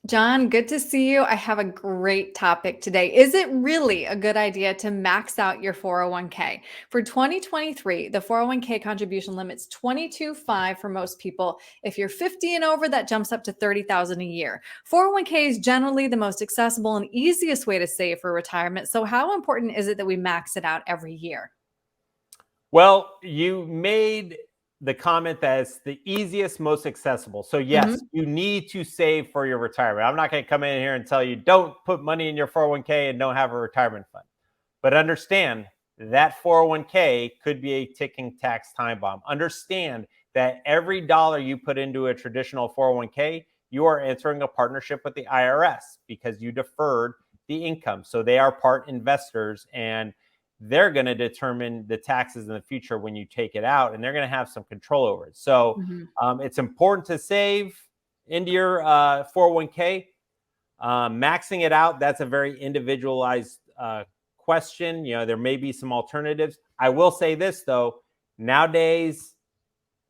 John, good to see you. I have a great topic today. Is it really a good idea to max out your 401k? For 2023, the 401k contribution limit's 22.5 for most people. If you're 50 and over, that jumps up to 30,000 a year. 401k is generally the most accessible and easiest way to save for retirement. So how important is it that we max it out every year? Well, you made the comment that it's the easiest, most accessible. So yes, Mhm. you need to save for your retirement. I'm not going to come in here and tell you don't put money in your 401k and don't have a retirement fund. But understand that 401k could be a ticking tax time bomb. Understand that every dollar you put into a traditional 401k, you are entering a partnership with the IRS because you deferred the income. So they are part investors, and they're going to determine the taxes in the future when you take it out, and they're going to have some control over it. So Mhm. it's important to save into your 401k. Maxing it out, that's a very individualized question. There may be some alternatives. I will say this, though. Nowadays,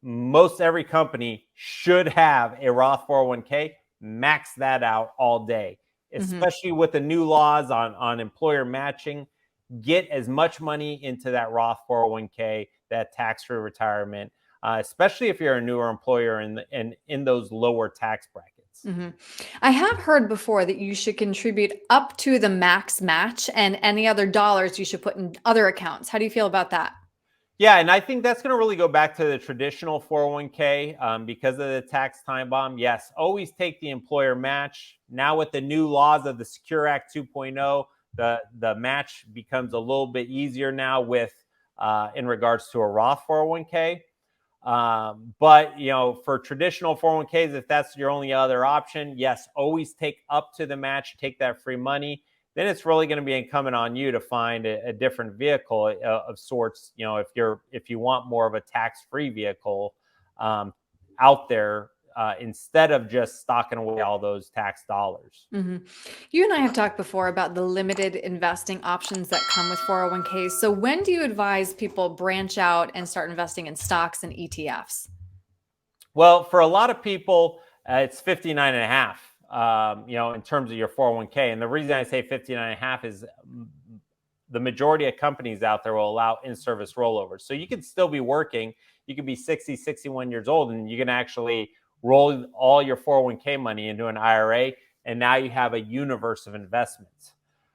most every company should have a Roth 401k. Max that out all day, Mhm. especially with the new laws on employer matching. Get as much money into that Roth 401k, that tax-free retirement, especially if you're a newer employer in those lower tax brackets. Mhm. I have heard before that you should contribute up to the max match and any other dollars you should put in other accounts. How do you feel about that? Yeah, and I think that's going to really go back to the traditional 401k because of the tax time bomb. Yes, always take the employer match. Now with the new laws of the Secure Act 2.0, the match becomes a little bit easier now with in regards to a Roth 401k. But for traditional 401ks, if that's your only other option, yes, always take up to the match, take that free money. Then it's really going to be incumbent on you to find a different vehicle of sorts. If you want more of a tax-free vehicle um, out there instead of just stocking away all those tax dollars. Mhm. You and I have talked before about the limited investing options that come with 401ks. So when do you advise people branch out and start investing in stocks and ETFs? Well, for a lot of people, it's 59 and a half, in terms of your 401k. And the reason I say 59 and a half is the majority of companies out there will allow in-service rollovers. So you could still be working. You could be 60, 61 years old, and you can actually roll all your 401k money into an IRA. And now you have a universe of investments.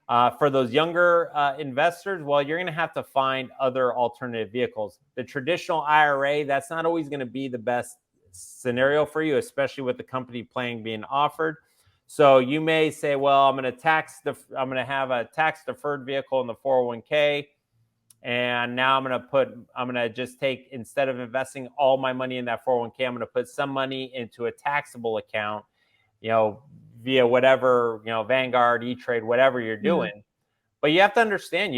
For those younger investors, well, you're going to have to find other alternative vehicles. The traditional IRA, that's not always going to be the best scenario for you, especially with the company plan being offered. So you may say, well, I'm going to have a tax deferred vehicle in the 401k. And now I'm going to just take, instead of investing all my money in that 401k, I'm going to put some money into a taxable account, you know, via whatever, Vanguard, E-Trade, whatever you're Mhm. doing. But you have to understand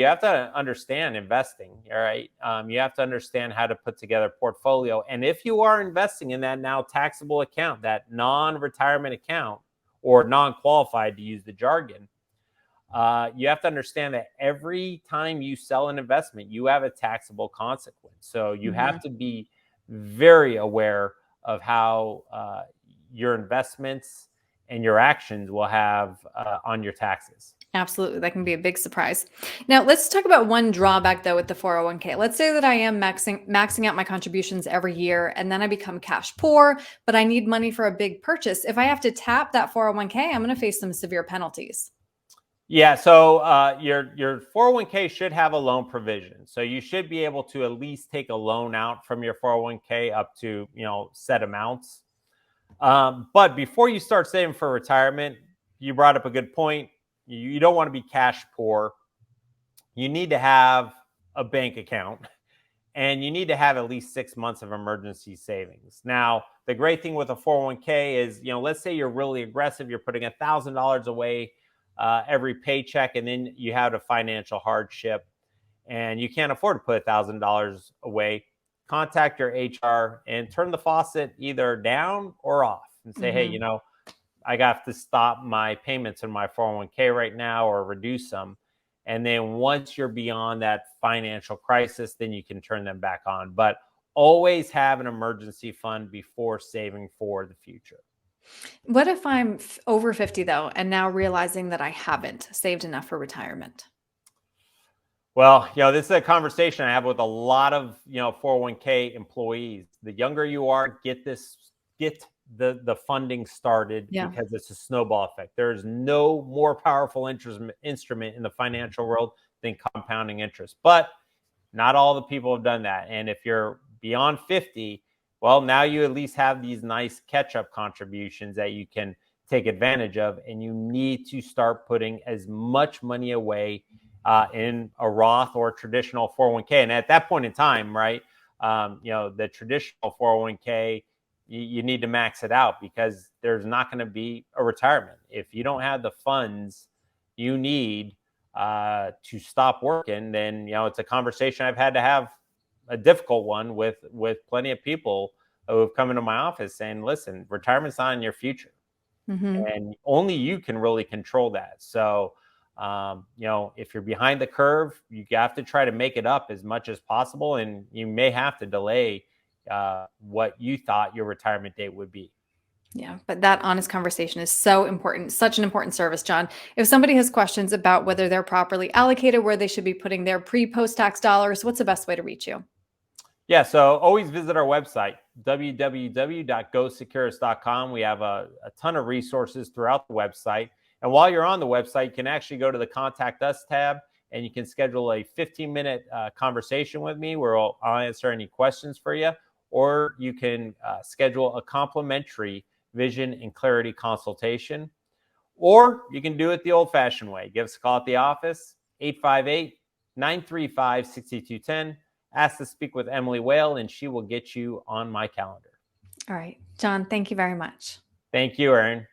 investing. All right. You have to understand how to put together a portfolio. And if you are investing in that now taxable account, that non-retirement account, or non-qualified to use the jargon, you have to understand that every time you sell an investment, you have a taxable consequence. So you have Mhm. to be very aware of how your investments and your actions will have on your taxes. Absolutely. That can be a big surprise. Now, let's talk about one drawback though with the 401k. Let's say that I am maxing out my contributions every year and then I become cash poor, but I need money for a big purchase. If I have to tap that 401k, I'm going to face some severe penalties. Yeah, so your 401k should have a loan provision. So you should be able to at least take a loan out from your 401k up to, set amounts. But before you start saving for retirement, you brought up a good point. You don't want to be cash poor. You need to have a bank account, and you need to have at least 6 months of emergency savings. Now, the great thing with a 401k is, let's say you're really aggressive, you're putting $1,000 away every paycheck, and then you have a financial hardship and you can't afford to put $1,000 away. Contact your HR and turn the faucet either down or off and say, hey, Mhm. I got to stop my payments in my 401k right now or reduce them. And then once you're beyond that financial crisis, then you can turn them back on. But always have an emergency fund before saving for the future. What if I'm over 50 though, and now realizing that I haven't saved enough for retirement? Well, this is a conversation I have with a lot of, 401k employees. The younger you are, get the funding started Yeah. because it's a snowball effect. There's no more powerful instrument in the financial world than compounding interest. But not all the people have done that. And if you're beyond 50, well, now you at least have these nice catch up contributions that you can take advantage of. And you need to start putting as much money away in a Roth or traditional 401k. And at that point in time, right, the traditional 401k, you need to max it out because there's not going to be a retirement. If you don't have the funds you need to stop working, then it's a conversation I've had to have, a difficult one with plenty of people who have come into my office saying, "Listen, retirement's not in your future, Hmm. and only you can really control that." So, if you're behind the curve, you have to try to make it up as much as possible, and you may have to delay what you thought your retirement date would be. Yeah, but that honest conversation is so important, such an important service, John. If somebody has questions about whether they're properly allocated, where they should be putting their post tax dollars, what's the best way to reach you? Yeah, so always visit our website, www.gosecurus.com. We have a ton of resources throughout the website. And while you're on the website, you can actually go to the Contact Us tab and you can schedule a 15-minute conversation with me where I'll answer any questions for you. Or you can schedule a complimentary vision and clarity consultation. Or you can do it the old fashioned way. Give us a call at the office, 858-935-6210. Ask to speak with Emily Whale, and she will get you on my calendar. All right, John, thank you very much. Thank you, Erin.